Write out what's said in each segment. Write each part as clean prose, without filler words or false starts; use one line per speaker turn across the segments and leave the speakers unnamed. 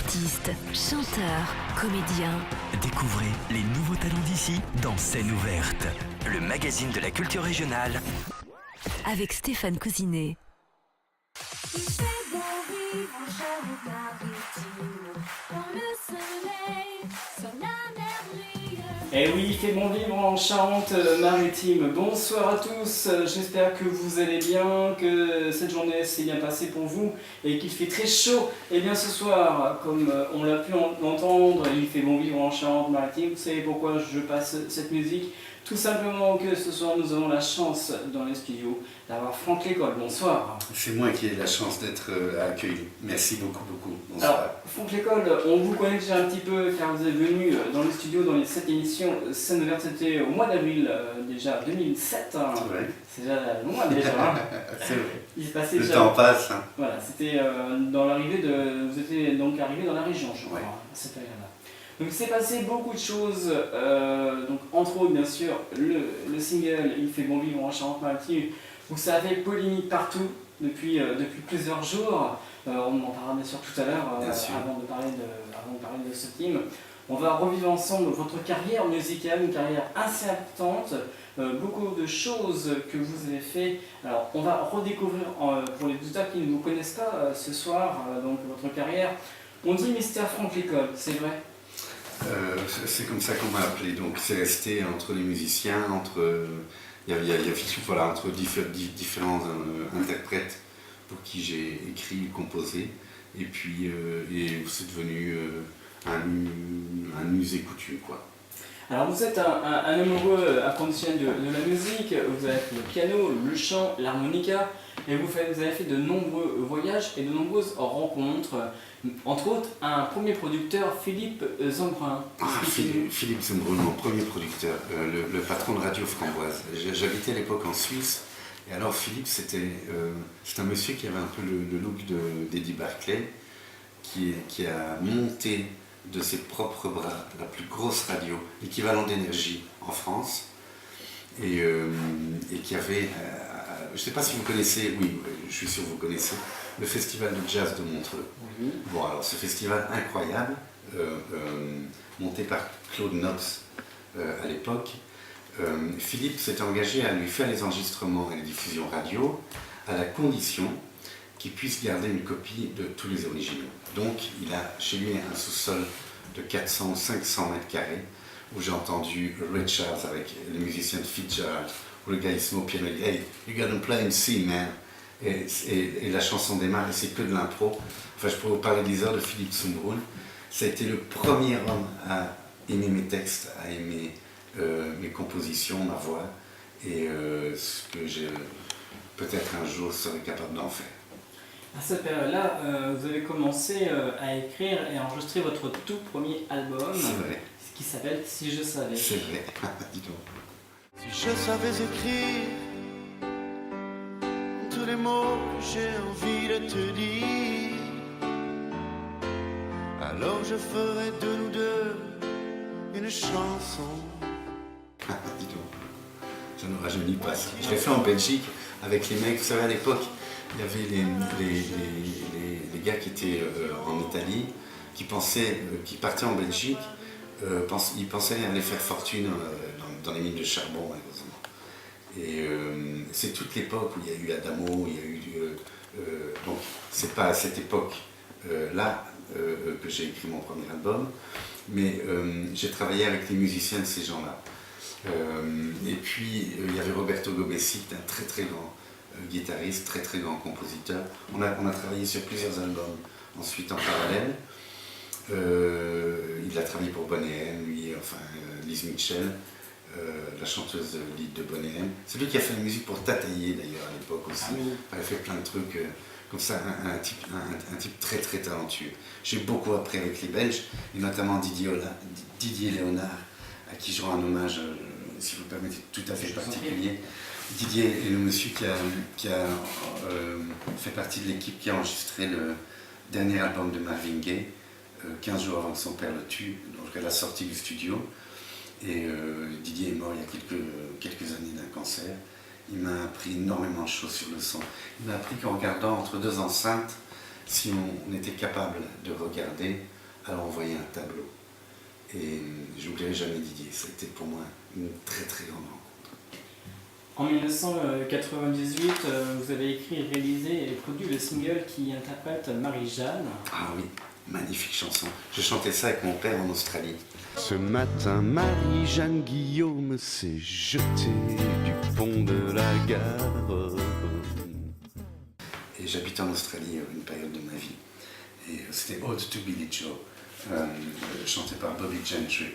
Artistes, chanteurs, comédiens.
Découvrez les nouveaux talents d'ici dans Scène ouverte, le magazine de la culture régionale.
Avec Stéphane Cousinet.
Il fait bon vivre en Charente-Maritime, dans le soleil, sur la mer brille.
Eh oui, il fait bon vivre en Charente-Maritime. Bonsoir à tous, j'espère que vous allez bien, que cette journée s'est bien passée pour vous et qu'il fait très chaud. Et bien ce soir, comme on l'a pu l'entendre, il fait bon vivre en Charente-Maritime. Vous savez pourquoi je passe cette musique? Tout simplement que ce soir nous avons la chance dans les studios d'avoir Franck Lécole. Bonsoir.
C'est moi qui ai la chance d'être accueilli. Merci beaucoup. Bonsoir.
Alors, Franck Lécole, on vous connaît déjà un petit peu car vous êtes venu dans le studio dans cette émission Scène ouverte, c'était au mois d'avril déjà 2007. Hein.
Ouais.
C'est déjà loin déjà. Hein.
C'est vrai.
Il se passait
Le
déjà.
temps passe. Hein.
Voilà, c'était dans l'arrivée de. Vous étiez donc arrivé dans la région, je crois,
Ouais.
à cette période-là. Donc il s'est passé beaucoup de choses, donc entre autres bien sûr le single Il fait bon vivre en Charente-Maritime, où ça a fait polémique partout depuis plusieurs jours. On en parlera bien sûr tout à l'heure avant de parler de ce film. On va revivre ensemble votre carrière musicale, une carrière assez importante, beaucoup de choses que vous avez fait. Alors on va redécouvrir pour les auditeurs qui ne vous connaissent pas ce soir donc votre carrière. On dit Mystère Franck Lécole, c'est vrai?
C'est comme ça qu'on m'a appelé. Donc c'est resté entre les musiciens, entre voilà, entre différents interprètes pour qui j'ai écrit et composé. Et puis c'est devenu un usé coutume, quoi.
Alors vous êtes un amoureux inconditionnel de la musique, vous avez fait le piano, le chant, l'harmonica, et vous avez fait de nombreux voyages et de nombreuses rencontres, entre autres un premier producteur, Philippe Zombrun.
Philippe Zombrun, mon premier producteur, le patron de Radio Framboise. J'habitais à l'époque en Suisse, et alors Philippe c'est un monsieur qui avait un peu le look d'Eddie Barclay, qui a monté de ses propres bras la plus grosse radio, l'équivalent d'énergie en France, et qui avait, je ne sais pas si vous connaissez, oui, je suis sûr que vous connaissez, le festival de jazz de Montreux.
Oui.
Bon, alors ce festival incroyable, monté par Claude Knox à l'époque, Philippe s'est engagé à lui faire les enregistrements et les diffusions radio, à la condition qu'il puisse garder une copie de tous les originaux. Donc il a chez lui un sous-sol de 400 ou 500 mètres carrés où j'ai entendu Ray Charles avec les musiciens de Fitzgerald, où le gars il se met au piano et dit « Hey, you gotta play in C, man !» et la chanson démarre et c'est que de l'impro. Enfin, je pourrais vous parler des heures de Philippe Zombrun. Ça a été le premier homme à aimer mes textes, à aimer mes compositions, ma voix, et ce que je peut-être un jour serai capable d'en faire.
À cette période-là, vous avez commencé à écrire et à enregistrer votre tout premier album,
C'est vrai,
qui s'appelle Si je savais.
c'est vrai. Dis donc.
Si je savais écrire tous les mots que j'ai envie de te dire, alors je ferais de nous deux une chanson.
Dis donc. Ça ne rajeunit pas. Je l'ai fait en Belgique avec les mecs, vous savez à l'époque, il y avait les gars qui étaient en Italie, qui partaient en Belgique, ils pensaient aller faire fortune dans les mines de charbon, malheureusement. Et c'est toute l'époque où il y a eu Adamo, il y a eu... donc c'est pas à cette époque-là que j'ai écrit mon premier album, mais j'ai travaillé avec les musiciens de ces gens-là. Et puis il y avait Roberto Gobessi, un très très grand guitariste, très très grand compositeur. On a travaillé sur plusieurs albums ensuite en parallèle. Il a travaillé pour Boney M, lui, enfin Liz Mitchell, la chanteuse lead de Boney M. C'est lui qui a fait la musique pour Tataillé d'ailleurs à l'époque aussi.
Ah oui.
Il a fait plein de trucs comme ça, un type très très talentueux. J'ai beaucoup appris avec les Belges, et notamment Didier Léonard, à qui je rends un hommage, si vous le permettez, tout à fait particulier. Didier est le monsieur qui a fait partie de l'équipe qui a enregistré le dernier album de Marvin Gaye, 15 jours avant que son père le tue, donc à la sortie du studio. Et Didier est mort il y a quelques années d'un cancer. Il m'a appris énormément de choses sur le son. Il m'a appris qu'en regardant entre deux enceintes, si on était capable de regarder, à envoyer un tableau. Et je n'oublierai jamais Didier, ça a été pour moi une très très grande rencontre.
En 1998, vous avez écrit, réalisé et produit le single qui interprète Marie-Jeanne.
Ah oui, magnifique chanson. Je chantais ça avec mon père en Australie.
Ce matin, Marie-Jeanne Guillaume s'est jetée du pont de la gare.
Et j'habitais en Australie une période de ma vie. Et c'était Ode to Billie Joe, chanté par Bobby Gentry,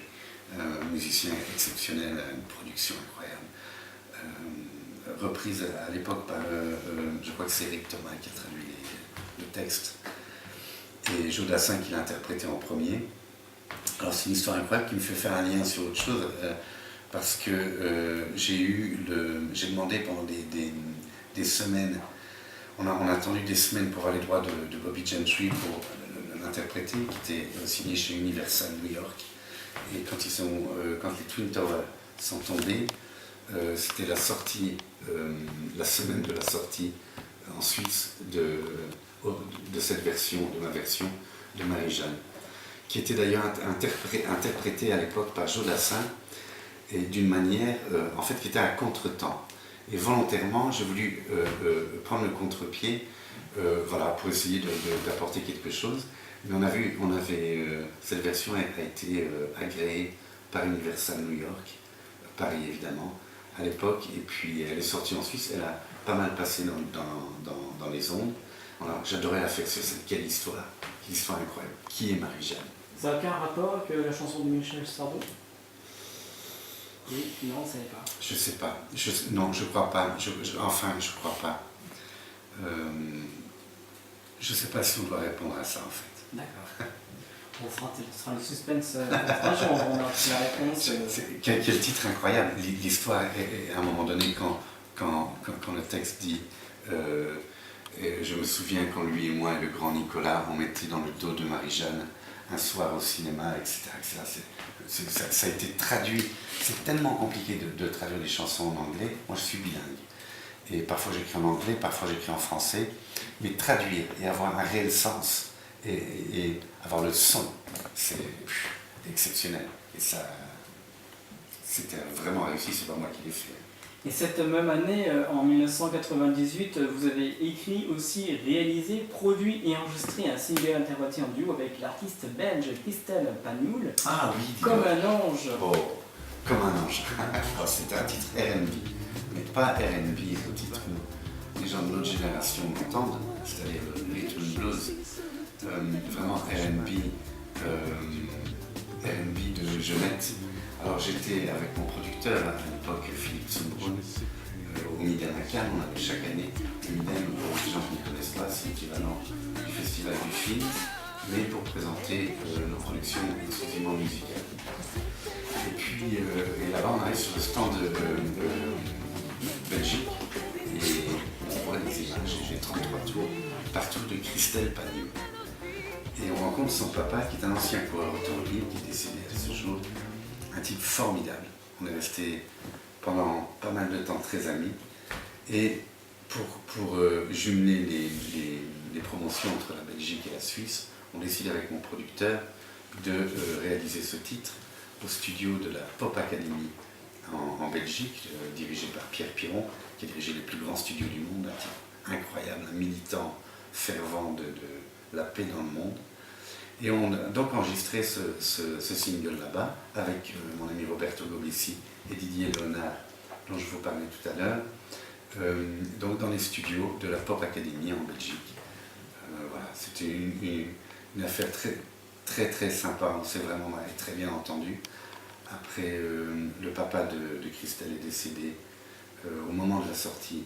musicien exceptionnel, une production incroyable. Reprise à l'époque par, je crois que c'est Eric Thomas qui a traduit le texte, et Joe Dassin qui l'a interprété en premier. Alors c'est une histoire incroyable qui me fait faire un lien sur autre chose, parce que j'ai demandé pendant des semaines, on a attendu des semaines pour avoir les droits de Bobby Gentry pour l'interpréter, qui était signé chez Universal New York. Et quand les Twin Towers sont tombés, c'était la semaine de la sortie en Suisse de cette version, de ma version de Marie-Jeanne, qui était d'ailleurs interprétée à l'époque par Joe Dassin, et d'une manière en fait qui était à contre-temps. Et volontairement, j'ai voulu prendre le contre-pied, voilà, pour essayer d'apporter quelque chose. Mais cette version a été agréée par Universal New York, Paris évidemment, à l'époque, et puis elle est sortie en Suisse, elle a pas mal passé dans les ondes. Voilà, j'adorais la faire sur cette quelle histoire incroyable. Qui est Marie-Jeanne?
Ça n'a aucun rapport avec la chanson de Michel Sardou? Oui, non, ça n'est pas.
Je sais pas. Non, je crois pas. Enfin, je crois pas. Je sais pas si on doit répondre à ça en fait.
D'accord. On fera le suspense. On a la réponse.
Quel titre incroyable. L'histoire, à un moment donné, quand le texte dit je me souviens quand lui et moi et le grand Nicolas, on mettait dans le dos de Marie-Jeanne un soir au cinéma, etc. Ça a été traduit. C'est tellement compliqué de traduire des chansons en anglais. Moi, je suis bilingue. Et parfois, j'écris en anglais, parfois, j'écris en français. Mais traduire et avoir un réel sens et avoir le son, c'est exceptionnel. Et ça, c'était vraiment réussi, c'est pas moi qui l'ai fait.
Et cette même année, en 1998, vous avez écrit aussi, réalisé, produit et enregistré un single interprété en duo avec l'artiste belge Christelle Pagnoul.
Ah oui,
Comme un ange.
Oh, comme un ange. Oh, c'était un titre R&B, mais pas R&B au titre où les gens de notre génération m'entendent, c'est-à-dire le rhythm and blues, vraiment R&B de jeunette. Alors j'étais avec mon producteur à l'époque, Philippe Soumbrun, au Miden à Cannes. On avait chaque année le Miden, pour les gens qui ne connaissent pas, c'est l'équivalent du Festival du film, mais pour présenter nos productions exclusivement musicales. Et puis là-bas, on arrive sur le stand de Belgique et on voit des images. J'ai 33 tours partout de Christelle Pagnoul. Et on rencontre son papa qui est un ancien coureur automobile qui est décédé à ce jour. Un type formidable. On est resté pendant pas mal de temps très amis. Et pour jumeler les promotions entre la Belgique et la Suisse, on décide avec mon producteur de réaliser ce titre au studio de la Pop Academy en Belgique, dirigé par Pierre Piron, qui a dirigé les plus grands studios du monde, un type incroyable, un militant fervent de la paix dans le monde. Et on a donc enregistré ce single là-bas avec mon ami Roberto Goblessi et Didier Léonard, dont je vous parlais tout à l'heure, donc dans les studios de la Pop Academy en Belgique. Voilà, c'était une affaire très, très, très sympa, on s'est vraiment très bien entendu. Après, le papa de Christelle est décédé au moment de la sortie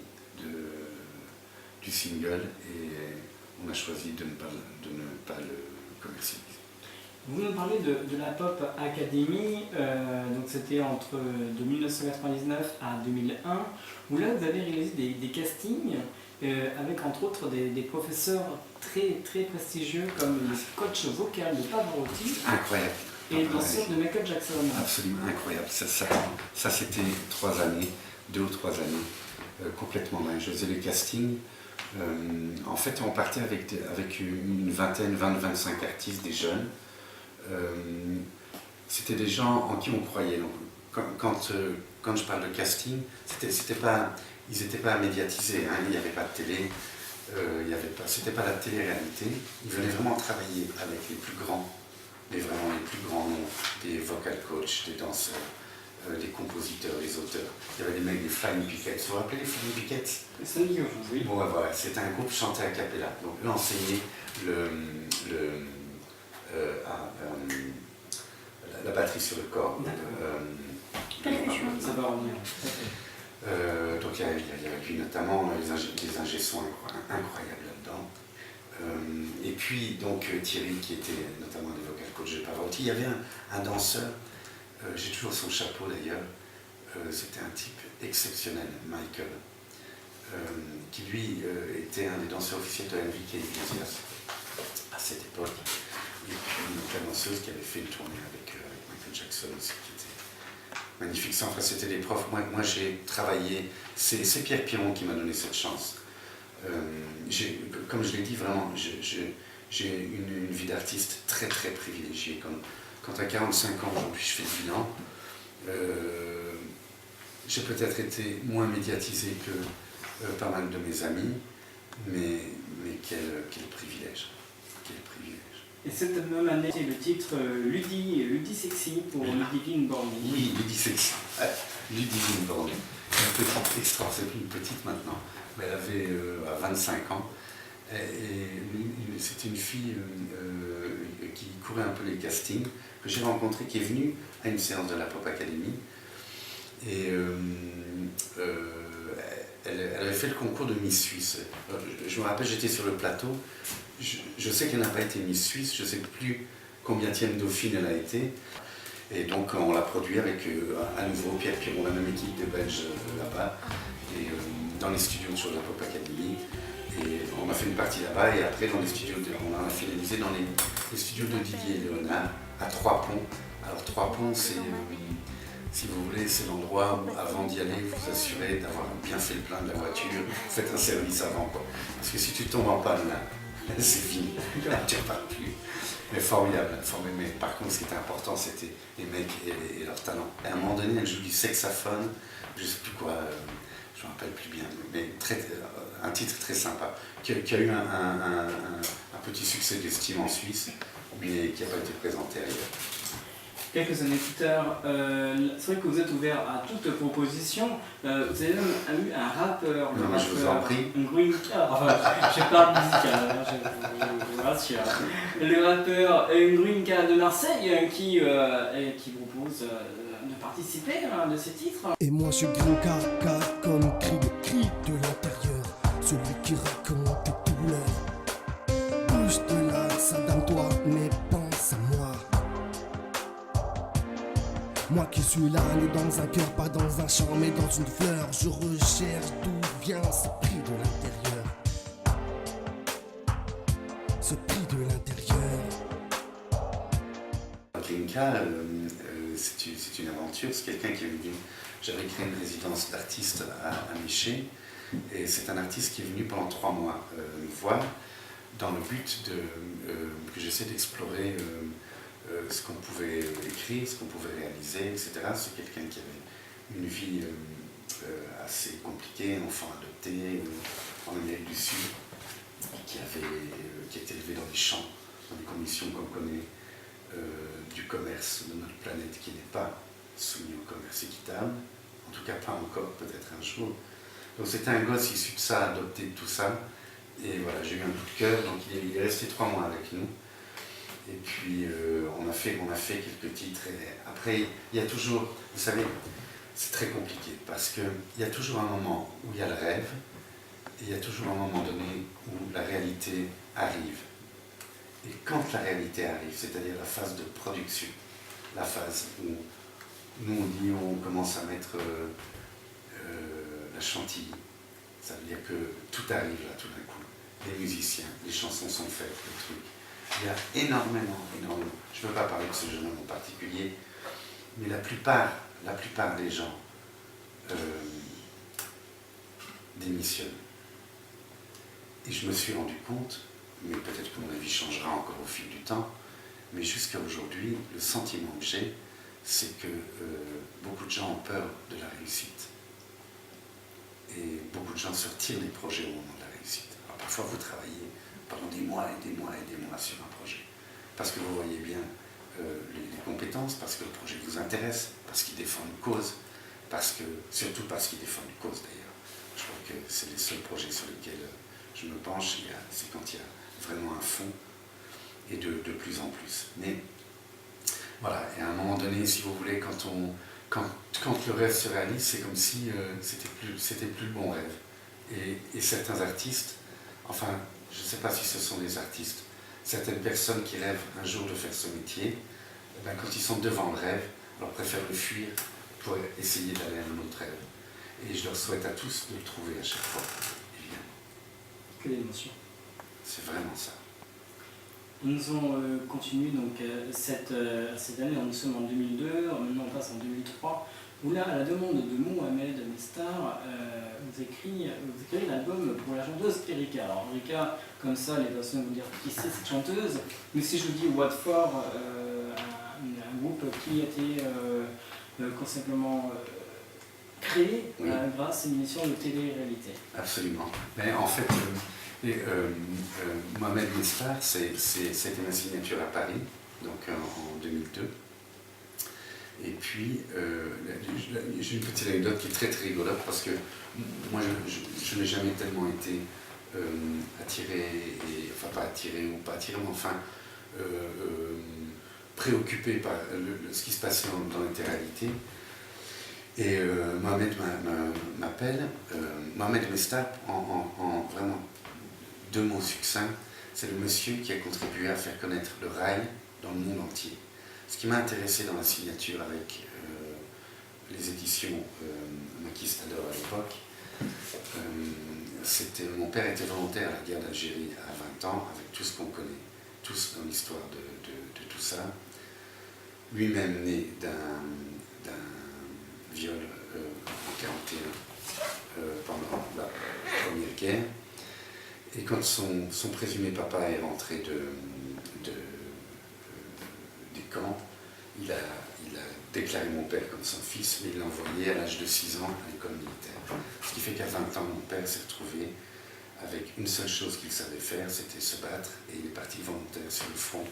du single et on a choisi de ne pas le commercialisé.
Vous nous parlez de la Pop Academy, donc c'était de 1999 à 2001, où là vous avez réalisé des castings avec entre autres des professeurs très, très prestigieux comme le coach vocal de Pavarotti.
Incroyable.
Et bien sûr de Michael Jackson.
Absolument incroyable. Ça c'était 2 ou 3 années, complètement dingue. Je faisais les castings. En fait, on partait avec une vingtaine, 20-25 artistes, des jeunes. c'était des gens en qui on croyait. Donc, quand je parle de casting, ils n'étaient pas médiatisés, hein, il n'y avait pas de télé, c'était pas la télé-réalité. Ils venaient vraiment travailler avec les plus grands, vraiment les plus grands noms, des vocal coachs, des danseurs, des compositeurs, des auteurs. Il y avait des mecs des Flying Pickets. Vous vous rappelez les Flying Pickets?
Ça me dit quelque chose, oui.
Bon, ouais, voilà, c'était un groupe chanté a cappella. Donc eux enseignaient la batterie sur le corps.
Ça va revenir.
Donc il y avait lui notamment des ingé sons incroyables là-dedans. Et puis donc Thierry qui était notamment des vocal coach de Pavarotti. Il y avait un danseur, j'ai toujours son chapeau d'ailleurs, c'était un type exceptionnel, Michael, qui lui était un des danseurs officiels de Enrique Iglesias à cette époque. Et puis donc, la danseuse qui avait fait une tournée avec Michael Jackson aussi, qui était magnifique. Enfin, c'était des profs. Moi j'ai travaillé, c'est Pierre Piron qui m'a donné cette chance. Comme je l'ai dit, vraiment, j'ai une vie d'artiste très très privilégiée. Quand à 45 ans, aujourd'hui je fais le bilan, j'ai peut-être été moins médiatisé que pas mal de mes amis, mais quel privilège. Quel privilège.
Et cette même année, c'est le titre Ludie Sexy pour Ludivine Borny.
Oui, Ludie Sexy. Ludivine Borny. Une petite extra, c'est plus une petite maintenant, mais elle avait 25 ans. Et c'était une fille qui courait un peu les castings, que j'ai rencontrée, qui est venue à une séance de la Pop Academy. Et elle avait fait le concours de Miss Suisse. Je me rappelle, j'étais sur le plateau. Je sais qu'elle n'a pas été Miss Suisse, je ne sais plus combienième dauphine elle a été. Et donc on l'a produit avec à nouveau Pierre Piron, la même équipe de Belges là-bas, et dans les studios de la Pop Academy. Et on a fait une partie là-bas et après dans les studios, on a finalisé dans les studios de Didier Léonard à Trois-Ponts. Alors Trois-Ponts, c'est, si vous voulez, c'est l'endroit où avant d'y aller, vous assurez d'avoir bien fait le plein de la voiture, faites un service avant quoi. Parce que si tu tombes en panne là, c'est fini, là tu ne repars plus. Mais formidable, mais par contre ce qui était important c'était les mecs et leur talent. Et à un moment donné, elle joue du saxophone, je ne sais plus quoi, je ne me rappelle plus bien, mais un titre très sympa, qui a eu un petit succès d'estime en Suisse, mais qui n'a pas été présenté ailleurs.
Quelques années plus tard, c'est vrai que vous êtes ouvert à toute proposition. Vous avez même eu un rappeur.
Non, mais je vous en prie.
Green Card. Enfin, je parle musical, je vous rassure. Le rappeur Green Card de Marseille qui propose de participer à de ces titres.
Et moi je Green Card comme cri de l'intérieur, celui qui raconte tes douleurs. Bouge de là, ça donne-toi, mais pense à moi. Moi qui suis là, né dans un cœur, pas dans un champ, mais dans une fleur. Je recherche d'où vient ce prix de l'intérieur. Ce prix de l'intérieur.
Grinka, c'est une aventure, c'est quelqu'un qui est venu. J'avais créé une résidence d'artiste à Miché, et c'est un artiste qui est venu pendant 3 mois me voir, dans le but que j'essaie d'explorer ce qu'on pouvait écrire, ce qu'on pouvait réaliser, etc. C'est quelqu'un qui avait une vie assez compliquée, enfant adopté en Amérique du Sud, qui était élevé dans des champs, dans des conditions qu'on connaît du commerce de notre planète qui n'est pas soumis au commerce équitable, en tout cas pas encore, peut-être un jour. Donc c'était un gosse issu de ça, adopté de tout ça, et voilà, j'ai eu un coup de cœur, donc il est resté 3 mois avec nous. Et puis on a fait quelques titres. Et après, il y a toujours, vous savez, c'est très compliqué parce qu'il y a toujours un moment où il y a le rêve et il y a toujours un moment donné où la réalité arrive. Et quand la réalité arrive, c'est-à-dire la phase de production, la phase où nous on commence à mettre la chantilly, ça veut dire que tout arrive là tout d'un coup. Les musiciens, les chansons sont faites, les trucs. Il y a énormément, je ne veux pas parler de ce jeune homme en particulier, mais la plupart des gens démissionnent. Et je me suis rendu compte, mais peut-être que mon avis changera encore au fil du temps, Mais jusqu'à aujourd'hui, le sentiment que j'ai, c'est que beaucoup de gens ont peur de la réussite. Et beaucoup de gens se retirent des projets au moment de la réussite. Alors parfois, vous travaillez pendant des mois et des mois et des mois sur un projet. Parce que vous voyez bien les compétences, parce que le projet vous intéresse, parce qu'il défend une cause, surtout parce qu'il défend une cause d'ailleurs. Je crois que c'est les seuls projets sur lesquels je me penche, c'est quand il y a vraiment un fond, et de plus en plus. Mais voilà, et à un moment donné, si vous voulez, quand le rêve se réalise, c'est comme si c'était plus le bon rêve. Et certains artistes, enfin, je ne sais pas si ce sont des artistes, certaines personnes qui rêvent un jour de faire ce métier, ben, quand ils sont devant le rêve, alors préfèrent le fuir pour essayer d'aller à un autre rêve. Et je leur souhaite à tous de le trouver à chaque fois, évidemment.
Que d'émotion.
C'est vraiment ça.
Nous avons continué donc cette année, nous sommes en 2002, maintenant on passe en 2003, où là, à la demande de Mohamed Mestar, vous écrivez l'album pour la chanteuse Erika. Alors Erika, comme ça, les personnes vont dire qui c'est cette chanteuse, mais si je vous dis Watford, un groupe qui a été conséquemment créé
Oui.
grâce à une émission de télé-réalité.
Absolument. Mais en fait, Mohamed Mestar, c'était ma signature à Paris, donc en 2002. Et puis, j'ai une petite anecdote qui est très très rigolote parce que moi, je n'ai jamais tellement été attiré, enfin pas attiré ou pas attiré, mais enfin préoccupé par ce qui se passait dans la télé-réalité. Et Mohamed m'appelle, Mohamed Mestar, en vraiment 2 mots succincts, c'est le monsieur qui a contribué à faire connaître le rail dans le monde entier. Ce qui m'a intéressé dans la signature avec les éditions Maquistador à l'époque, mon père était volontaire à la guerre d'Algérie à 20 ans, avec tout ce qu'on connaît, tous dans l'histoire de tout ça. Lui-même né d'un viol en 1941 pendant la Première Guerre. Et quand son présumé papa est rentré des camps, il a déclaré mon père comme son fils, mais il l'a envoyé à l'âge de 6 ans à l'école militaire. Ce qui fait qu'à 20 ans, mon père s'est retrouvé avec une seule chose qu'il savait faire, c'était se battre, et il est parti volontaire sur le front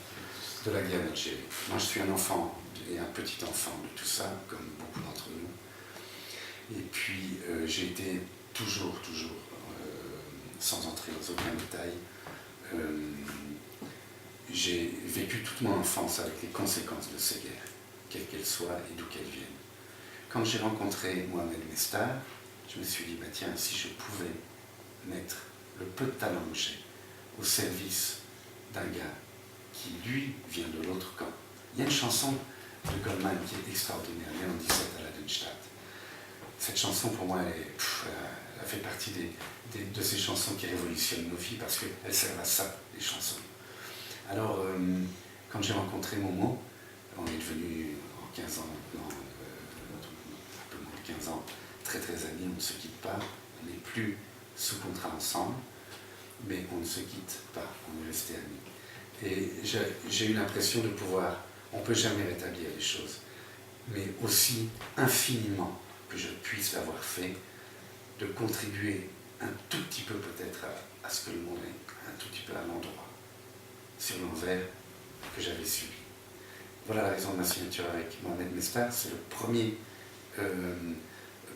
de la guerre d'Algérie. Moi, je suis un enfant et un petit enfant de tout ça, comme beaucoup d'entre nous. Et puis, j'ai été toujours, sans entrer dans aucun détail, j'ai vécu toute mon enfance avec les conséquences de ces guerres, quelles qu'elles soient et d'où qu'elles viennent. Quand j'ai rencontré Mohamed Mestar, je me suis dit, bah tiens, si je pouvais mettre le peu de talent que j'ai au service d'un gars qui, lui, vient de l'autre camp. Il y a une chanson de Goldman qui est extraordinaire, Léon 17 à la Dunstadt. Cette chanson, pour moi, elle fait partie de ces chansons qui révolutionnent nos vies parce qu'elles servent à ça, les chansons. Alors, quand j'ai rencontré Momo, on est devenus en 15 ans, un peu moins de 15 ans, très amis, on ne se quitte pas, on n'est plus sous contrat ensemble, mais on ne se quitte pas, on est restés amis. Et j'ai eu l'impression de pouvoir, on ne peut jamais rétablir les choses, mais aussi infiniment que je puisse l'avoir fait, de contribuer un tout petit peu peut-être à ce que le monde est, un tout petit peu à l'endroit, sur l'envers que j'avais suivi. Voilà la raison de ma signature avec Mohamed Mestar, c'est le premier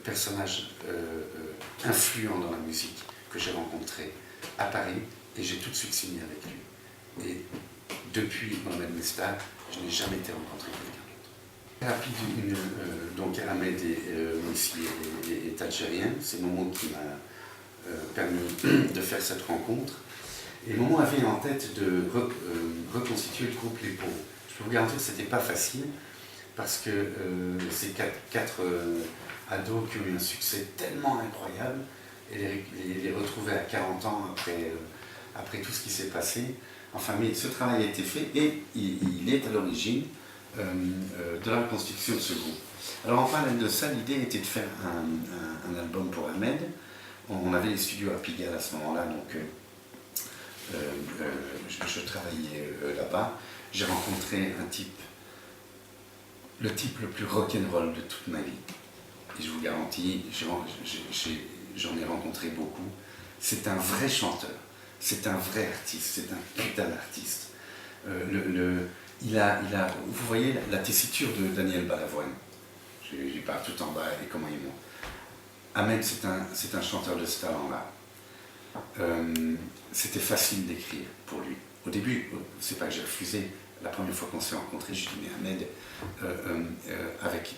personnage influent dans la musique que j'ai rencontré à Paris et j'ai tout de suite signé avec lui. Et depuis Mohamed Mestar, je n'ai jamais été rencontré quelqu'un d'autre. Rapide, donc Ahmed est algérien, c'est Momo qui m'a permis de faire cette rencontre. Et Momo avait en tête de reconstituer le groupe Les Pauvres. Je peux vous garantir que ce n'était pas facile parce que ces quatre ados qui ont eu un succès tellement incroyable et les retrouver à 40 ans après tout ce qui s'est passé. Enfin, mais ce travail a été fait et il est à l'origine de la reconstitution de ce groupe. Alors en parallèle de ça, l'idée était de faire un album pour Ahmed. On avait les studios à Pigalle à ce moment-là, donc je travaillais là-bas. j'ai rencontré le type le plus rock'n'roll de toute ma vie. Et je vous garantis, j'en ai rencontré beaucoup. C'est un vrai chanteur, c'est un vrai artiste, c'est un putain d'artiste. Vous voyez la tessiture de Daniel Balavoine. Je parle tout en bas et comment il monte. Ahmed, c'est un chanteur de ce talent-là. C'était facile d'écrire pour lui. Au début, c'est pas que j'ai refusé. La première fois qu'on s'est rencontrés, je lui ai dit, mais Ahmed, avec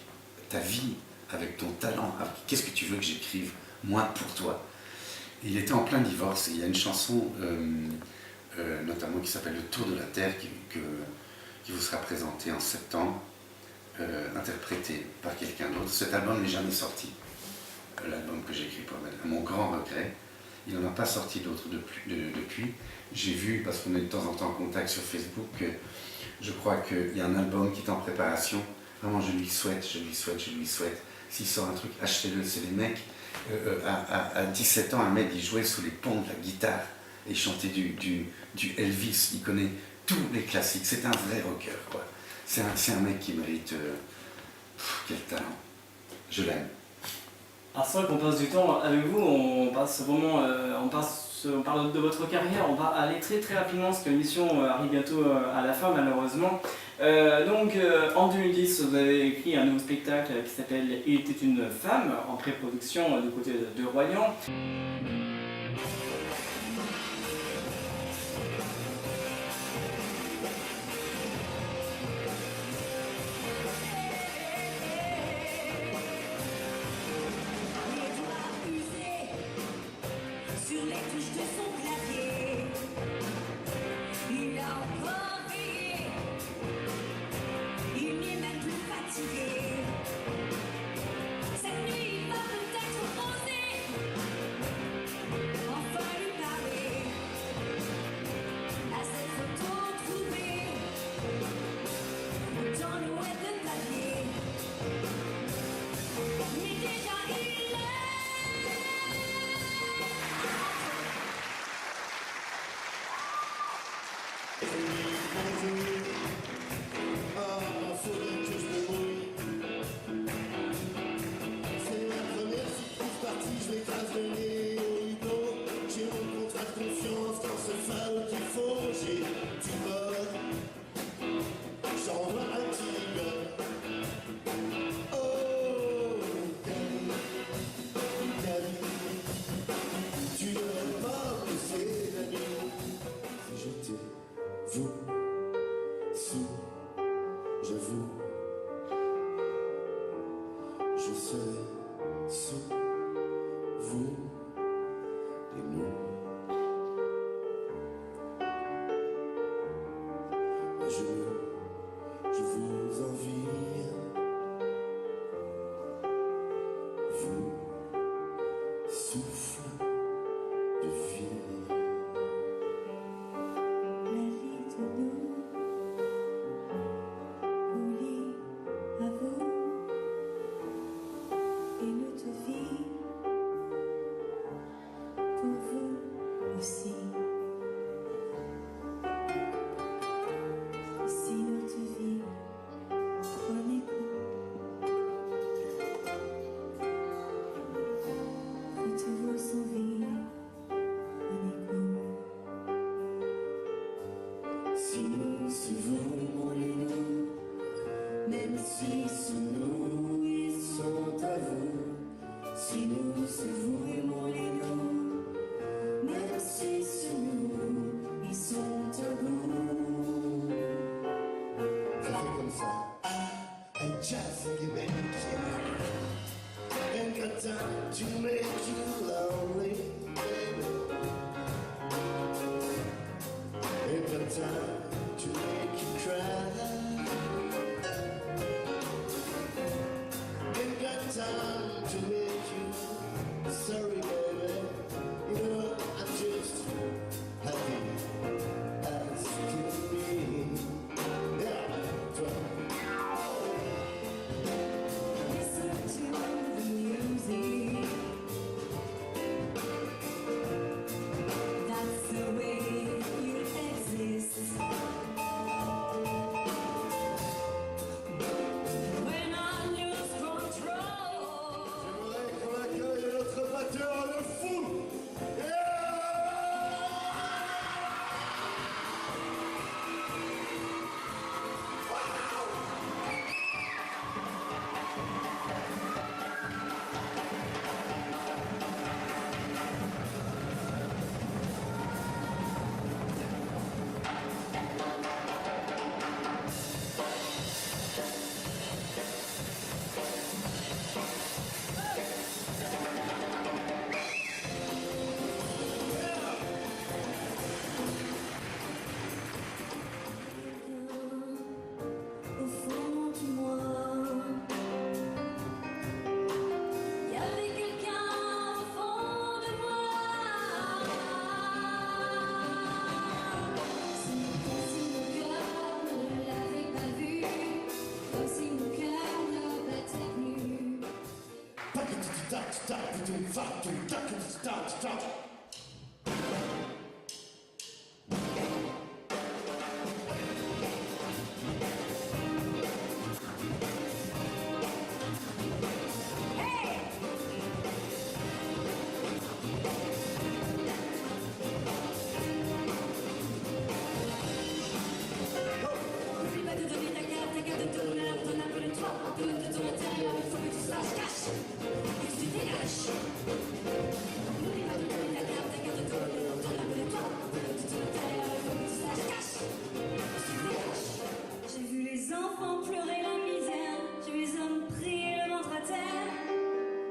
ta vie, avec ton talent, qu'est-ce que tu veux que j'écrive, moi, pour toi? Il était en plein divorce et il y a une chanson, notamment qui s'appelle Le Tour de la Terre, qui vous sera présentée en septembre, interprétée par quelqu'un d'autre. Cet album n'est jamais sorti, l'album que j'ai écrit pour Ahmed, à mon grand regret. Il n'en a pas sorti d'autres depuis. J'ai vu, parce qu'on est de temps en temps en contact sur Facebook, que je crois qu'il y a un album qui est en préparation. Vraiment, je lui souhaite. S'il sort un truc, achetez-le. C'est les mecs. À 17 ans, Ahmed, il jouait sous les ponts de la guitare et il chantait du Elvis. Il connaît tous les classiques. C'est un vrai rocker, quoi. C'est un mec qui mérite... quel talent. Je l'aime.
Alors c'est vrai qu'on passe du temps avec vous, on parle de votre carrière, on va aller très très rapidement parce que l'émission arrive bientôt à la fin malheureusement. En 2010, vous avez écrit un nouveau spectacle qui s'appelle Il était une femme, en pré-production du côté de Royan.
Sur les touches de son clavier, il a encore veillé, il n'est même plus fatigué. Cette nuit, il va peut-être oser enfin lui parler. À cette photo trouvée dans le web de papier, mais déjà il est. N'oublie pas de donner ta carte de ton heure, ton appel de toi, un peu de ton intérieur, il faut que tout ça se cache et que tu dégages. N'oublie pas de donner ta carte de ton heure, ton appel de toi, un peu de ton intérieur, il faut que tout ça se cache et que tu dégages. J'ai vu les enfants pleurer la misère, j'ai vu les hommes prier le ventre à terre.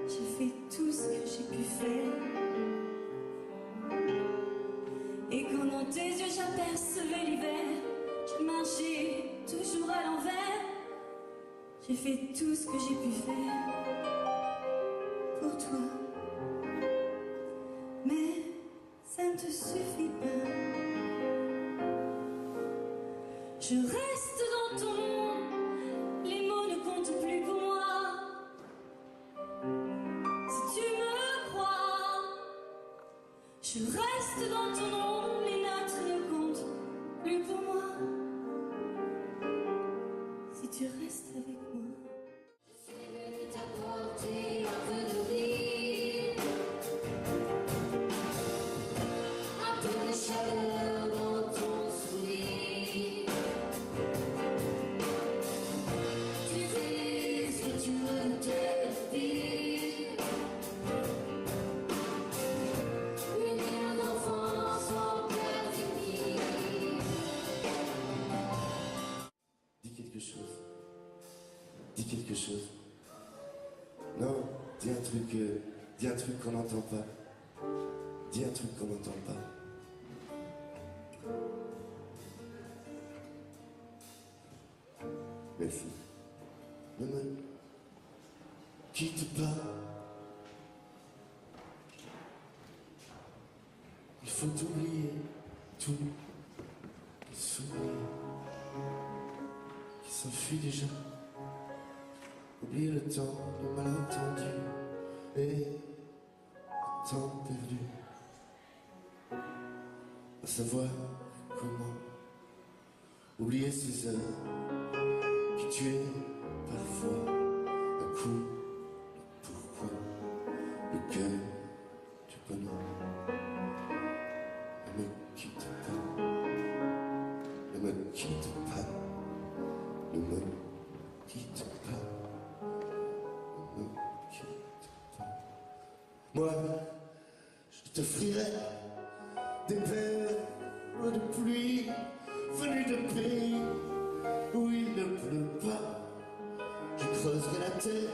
J'ai fait tout ce que j'ai pu faire. Et quand dans tes yeux j'apercevais l'hiver, je marchais toujours à l'envers. J'ai fait tout ce que j'ai pu faire pour toi. Mais ça ne te suffit pas. Je reste dans ton monde, les mots ne comptent plus pour moi. Si tu me crois, je reste dans ton monde, les notes ne comptent plus pour moi. Si tu restes avec moi. Je suis venue t'apporter un peu de vie, un peu de chaleur dans ton sourire. Tu fais ce que tu veux te dire. Unir nos enfants sans peur d'unir.
Dis quelque chose. Dis quelque chose. Non, dis un truc qu'on n'entend pas. Dis un truc qu'on n'entend pas. Merci. Ne me quitte pas. Il faut oublier tout. Les souvenirs qui s'enfuient déjà. Oublier le temps, le malentendu et le temps perdu. À savoir comment oublier ces heures qui tuaient parfois un coup de pourquoi le cœur du bonheur. Ne me quitte pas, ne me quitte pas, ne me quitte pas. Moi, je t'offrirai des perles de pluie venues de pays où il ne pleut pas. Je creuserai la terre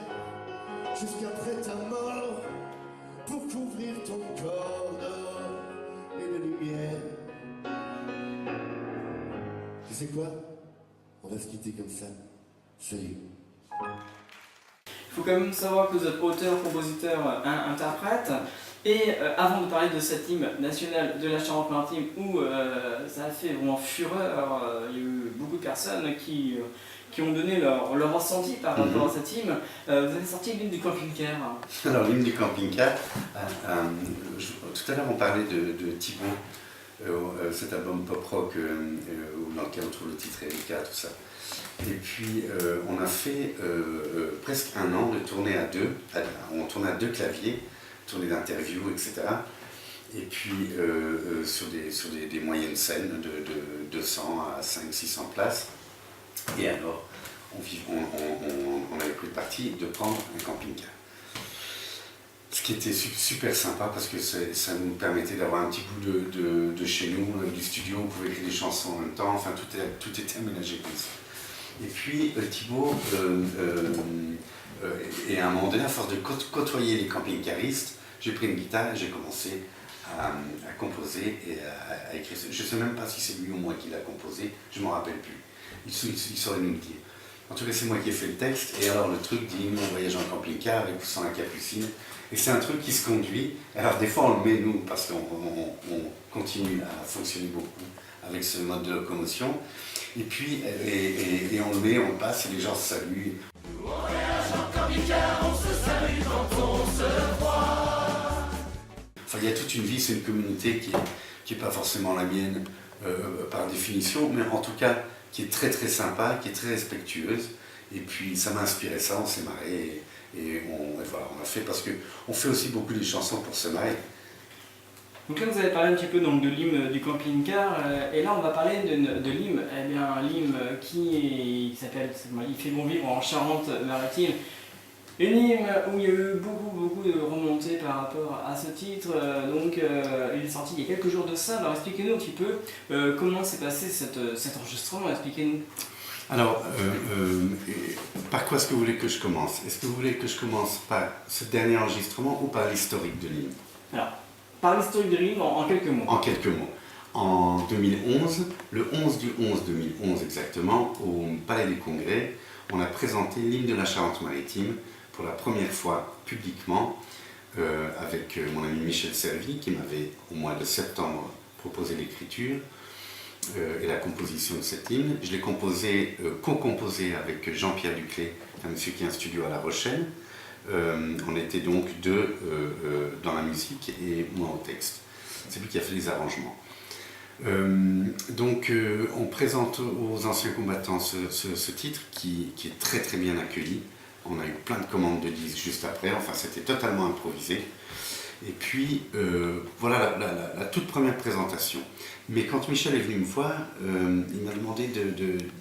jusqu'après ta mort pour couvrir ton corps d'or et de lumière. Tu sais quoi? On va se quitter comme ça. Salut.
Il faut quand même savoir que vous êtes auteur, compositeur, interprète. Et avant de parler de cet hymne national de la Charente-Maritime où ça a fait vraiment fureur, il y a eu beaucoup de personnes qui ont donné leur ressenti par rapport à cet hymne. Vous avez sorti l'hymne du camping-car.
Alors l'hymne du camping-car, tout à l'heure on parlait de Thibaut, cet album pop-rock dans lequel on trouve le titre Erika, tout ça. Et puis on a fait presque un an de tournée à deux, on tournait à deux claviers, tournée d'interviews, etc. Et puis sur des moyennes scènes de 200 à 500-600 places. Et alors on avait pris le parti de prendre un camping-car. Ce qui était super sympa parce que ça nous permettait d'avoir un petit bout de chez nous, du studio, on pouvait écrire des chansons en même temps, enfin tout était aménagé comme ça. Et puis Thibaut, et à un moment donné, à force de côtoyer les camping-caristes, j'ai pris une guitare et j'ai commencé à composer et à écrire. Je ne sais même pas si c'est lui ou moi qui l'a composé, je ne m'en rappelle plus. Il saurait nous le dire. En tout cas, c'est moi qui ai fait le texte, et alors le truc dit, nous on voyage en camping-car avec ou sans la capucine, et c'est un truc qui se conduit. Alors des fois on le met nous, parce qu'on continue à fonctionner beaucoup avec ce mode de locomotion, et puis et on le met, on le passe, et les gens se saluent. On voyage en camping-car. Enfin, il y a toute une vie, c'est une communauté qui est pas forcément la mienne par définition, mais en tout cas qui est très très sympa, qui est très respectueuse. Et puis ça m'a inspiré ça, on s'est marré et voilà, on a fait parce qu'on fait aussi beaucoup des chansons pour se marrer.
Donc là vous avez parlé un petit peu donc, de l'hymne du camping-car, et là on va parler de l'hymne, eh bien un hymne qui s'appelle « Il fait bon vivre en Charente-Maritime ». Une hymne où il y a eu beaucoup de remontées par rapport à ce titre, donc il est sorti il y a quelques jours de ça. Alors expliquez-nous un petit peu comment s'est passé cet enregistrement, expliquez-nous.
Alors, par quoi est-ce que vous voulez que je commence? Est-ce que vous voulez que je commence par ce dernier enregistrement ou par l'historique de l'hymne?
Alors, par l'historique de l'hymne en quelques mots.
En quelques mots. En 2011, le 11 du 11 2011 exactement, au Palais des Congrès, on a présenté l'hymne de la Charente-Maritime pour la première fois publiquement avec mon ami Michel Servi qui m'avait au mois de septembre proposé l'écriture et la composition de cet hymne. Je l'ai composé, co-composé avec Jean-Pierre Duclé, un monsieur qui a un studio à La Rochelle. On était donc deux dans la musique et moi au texte. C'est lui qui a fait les arrangements. Donc on présente aux anciens combattants ce titre qui est très très bien accueilli. On a eu plein de commandes de disques juste après, enfin c'était totalement improvisé. Et puis voilà la toute première présentation. Mais quand Michel est venu me voir, il m'a demandé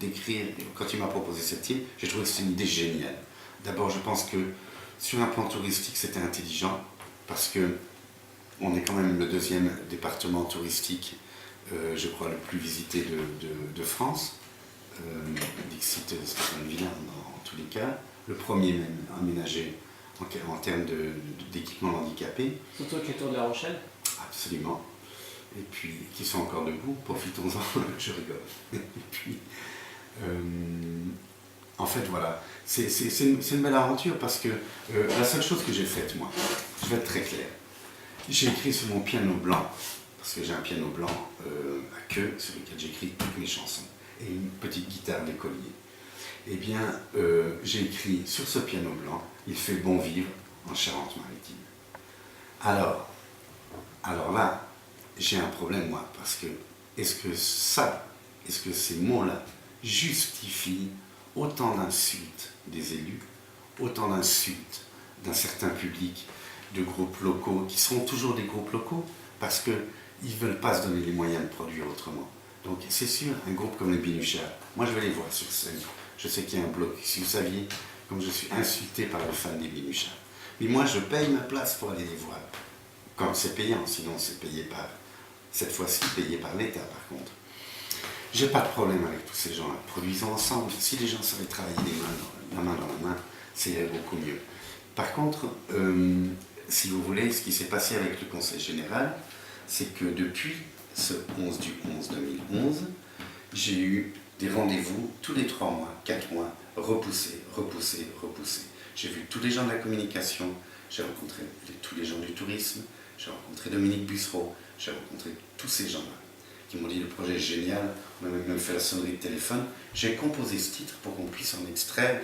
d'écrire, quand il m'a proposé cette hymne, j'ai trouvé que c'était une idée géniale. D'abord je pense que sur un plan touristique c'était intelligent, parce que on est quand même le deuxième département touristique, je crois, le plus visité de France. Dixit Stéphane Villain dans tous les cas. Le premier même aménagé en termes d'équipement handicapé.
Surtout avec les tours de La Rochelle.
Absolument. Et puis, qui sont encore debout, profitons-en, je rigole. Et puis, en fait, voilà, c'est une belle aventure parce que la seule chose que j'ai faite, moi, je vais être très clair, j'ai écrit sur mon piano blanc, parce que j'ai un piano blanc à queue sur lequel j'écris toutes mes chansons, et une petite guitare d'écolier. Eh bien, j'ai écrit sur ce piano blanc, il fait bon vivre en Charente-Maritime. Alors là, j'ai un problème, moi, parce que est-ce que ces mots-là justifient autant d'insultes des élus, autant d'insultes d'un certain public, de groupes locaux, qui seront toujours des groupes locaux, parce qu'ils ne veulent pas se donner les moyens de produire autrement. Donc c'est sûr, un groupe comme les Binuchards, moi je vais les voir sur scène. Je sais qu'il y a un bloc, si vous saviez, comme je suis insulté par les fans des Binuchards. Mais moi je paye ma place pour aller les voir. Quand c'est payant, sinon c'est payé par, cette fois-ci payé par l'État par contre. J'ai pas de problème avec tous ces gens-là. Produisons ensemble. Si les gens savaient travailler la main dans la main, c'est beaucoup mieux. Par contre, si vous voulez, ce qui s'est passé avec le Conseil général, c'est que depuis ce 11 du 11 2011, j'ai eu des rendez-vous tous les 3 mois, 4 mois, repoussés. J'ai vu tous les gens de la communication, j'ai rencontré tous les gens du tourisme, j'ai rencontré Dominique Bussereau, j'ai rencontré tous ces gens-là qui m'ont dit le projet est génial, on a même fait la sonnerie de téléphone. J'ai composé ce titre pour qu'on puisse en extraire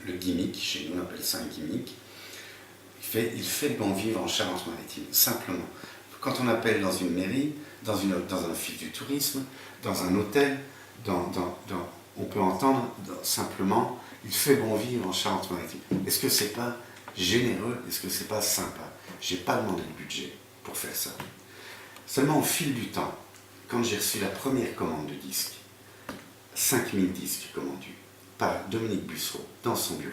le gimmick, chez nous on appelle ça un gimmick. Il fait bon vivre en Charente-Maritime, simplement. Quand on appelle dans une mairie, dans un office du tourisme, dans un hôtel, on peut entendre simplement il fait bon vivre en Charente-Maritime. Est-ce que c'est pas généreux? Est-ce que c'est pas sympa? J'ai pas demandé de budget pour faire ça. Seulement au fil du temps, quand j'ai reçu la première commande de disques, 5000 disques commandus par Dominique Bussereau dans son bureau,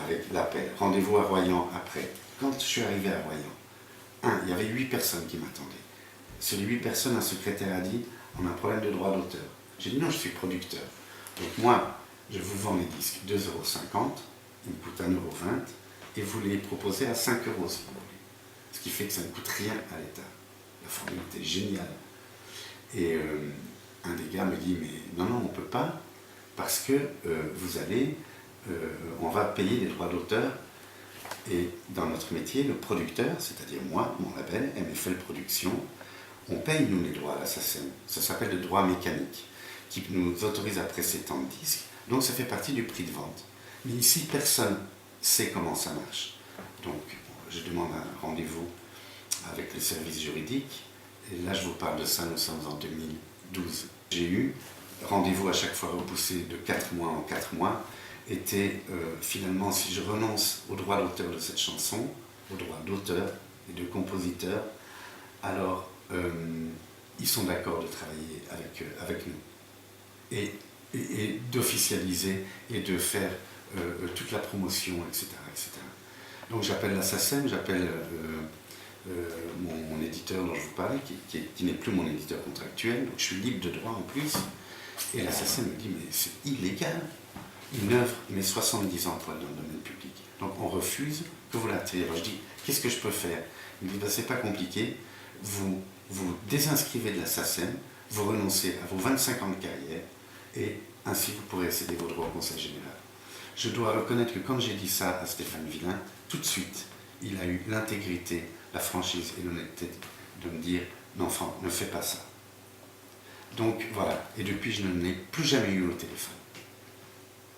avec l'appel, rendez-vous à Royan après. Quand je suis arrivé à Royan, il y avait 8 personnes qui m'attendaient. Sur les 8 personnes, un secrétaire a dit on a un problème de droit d'auteur. J'ai dit non, je suis producteur. Donc moi, je vous vends les disques 2,50 €, ils me coûtent 1,20 € et vous les proposez à 5 € si vous voulez. Ce qui fait que ça ne coûte rien à l'État. La formule était géniale. Et un des gars me dit mais non, on ne peut pas parce que on va payer les droits d'auteur. Et dans notre métier, le producteur, c'est-à-dire moi, mon label, MFL Production, on paye nous les droits à la SACEM. Ça s'appelle le droit mécanique, qui nous autorise à presser tant de disques. Donc ça fait partie du prix de vente. Mais ici, personne, sait comment ça marche. Donc, je demande un rendez-vous avec le service juridique. Et là, je vous parle de ça, nous sommes en 2012. J'ai eu rendez-vous à chaque fois repoussé de 4 mois en 4 mois. Était finalement, si je renonce au droit d'auteur de cette chanson, au droit d'auteur et de compositeur, alors ils sont d'accord de travailler avec nous. Et d'officialiser et de faire toute la promotion, etc. etc. Donc j'appelle la SACEM, j'appelle mon éditeur dont je vous parlais, qui n'est plus mon éditeur contractuel, donc je suis libre de droit en plus. Et la SACEM me dit, mais c'est illégal. Une œuvre met 70 emplois dans le domaine public. Donc on refuse que vous la tirez. Alors je dis, qu'est-ce que je peux faire? Il me dit, c'est pas compliqué, vous désinscrivez de la SACEM, vous renoncez à vos 25 ans de carrière, et ainsi vous pourrez céder vos droits au Conseil général. Je dois reconnaître que quand j'ai dit ça à Stéphane Villain, tout de suite, il a eu l'intégrité, la franchise et l'honnêteté de me dire, non, Franck, ne fais pas ça. Donc voilà, et depuis je ne l'ai plus jamais eu au téléphone.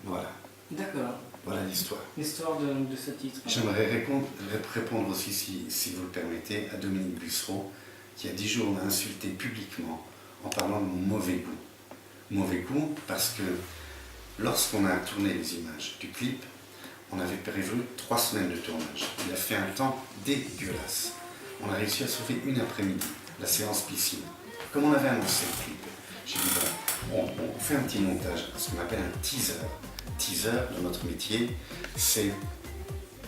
Voilà.
D'accord.
Voilà l'histoire.
L'histoire de ce titre.
J'aimerais répondre aussi, si vous le permettez, à Dominique Bussereau, qui il y a 10 jours m'a insulté publiquement en parlant de mon mauvais goût. Mauvais goût parce que lorsqu'on a tourné les images du clip, on avait prévu 3 semaines de tournage. Il a fait un temps dégueulasse. On a réussi à sauver une après-midi, la séance piscine. Comme on avait annoncé le clip, j'ai dit, bon, on fait un petit montage, ce qu'on appelle un teaser. Teaser, dans notre métier, c'est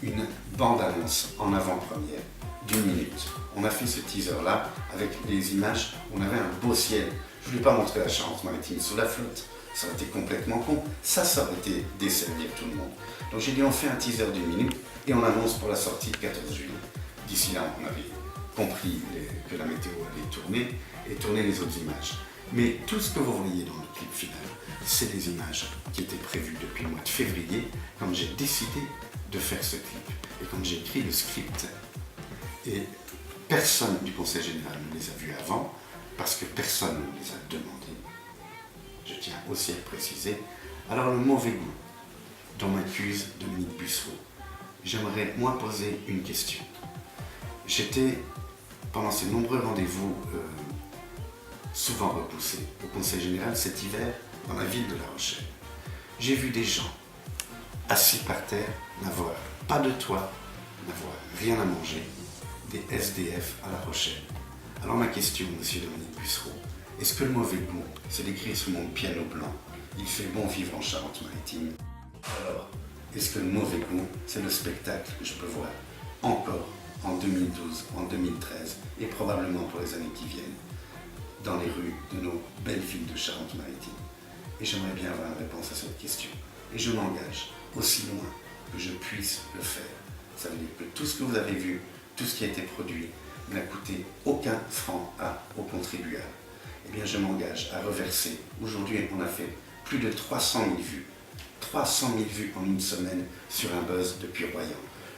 une bande-annonce en avant-première d'1 minute. On a fait ce teaser-là avec des images, on avait un beau ciel. Je ne voulais pas montrer la Charente-Maritime sous la flotte, ça aurait été complètement con. Ça aurait été desservir tout le monde. Donc j'ai dit, on fait un teaser d'1 minute et on annonce pour la sortie de 14 juillet. D'ici là, on avait compris que la météo allait tourner et tourner les autres images. Mais tout ce que vous voyez dans le clip final, c'est des images qui étaient prévues depuis le mois de février, quand j'ai décidé de faire ce clip et quand j'ai écrit le script. Et personne du Conseil général ne les a vus avant, parce que personne ne les a demandés. Je tiens aussi à le préciser. Alors le mauvais goût dont m'accuse Dominique Bussereau, j'aimerais moi poser une question. J'étais, pendant ces nombreux rendez-vous souvent repoussés au Conseil général cet hiver dans la ville de La Rochelle, j'ai vu des gens assis par terre, n'avoir pas de toit, n'avoir rien à manger, des SDF à La Rochelle. Alors ma question, monsieur Dominique Bussereau, est-ce que le mauvais goût, c'est d'écrire sur mon piano blanc, il fait bon vivre en Charente-Maritime? Alors, est-ce que le mauvais goût, c'est le spectacle que je peux voir encore en 2012, en 2013 et probablement pour les années qui viennent dans les rues de nos belles villes de Charente-Maritime? Et j'aimerais bien avoir une réponse à cette question. Et je m'engage aussi loin que je puisse le faire. Ça veut dire que tout ce que vous avez vu, tout ce qui a été produit, n'a coûté aucun franc au contribuable. Eh bien, je m'engage à reverser. Aujourd'hui, on a fait plus de 300 000 vues. 300 000 vues en une semaine sur un buzz depuis Royan.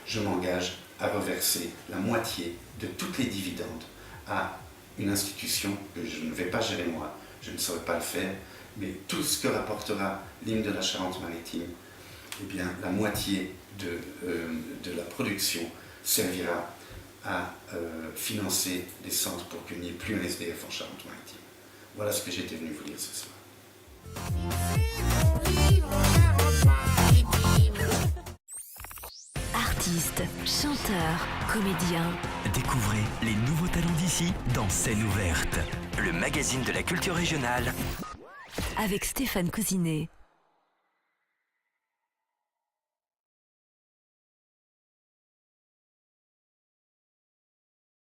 Je m'engage à reverser la moitié de toutes les dividendes à une institution que je ne vais pas gérer moi, je ne saurais pas le faire, mais tout ce que rapportera l'hymne de la Charente-Maritime, eh bien, la moitié de la production servira à financer des centres pour qu'il n'y ait plus un SDF en Charente-Maritime. Voilà ce que j'étais venu vous dire ce soir.
Artistes, chanteurs, comédiens.
Découvrez les nouveaux talents d'ici dans Scène ouverte, le magazine de la culture régionale.
Avec Stéphane Cousinet.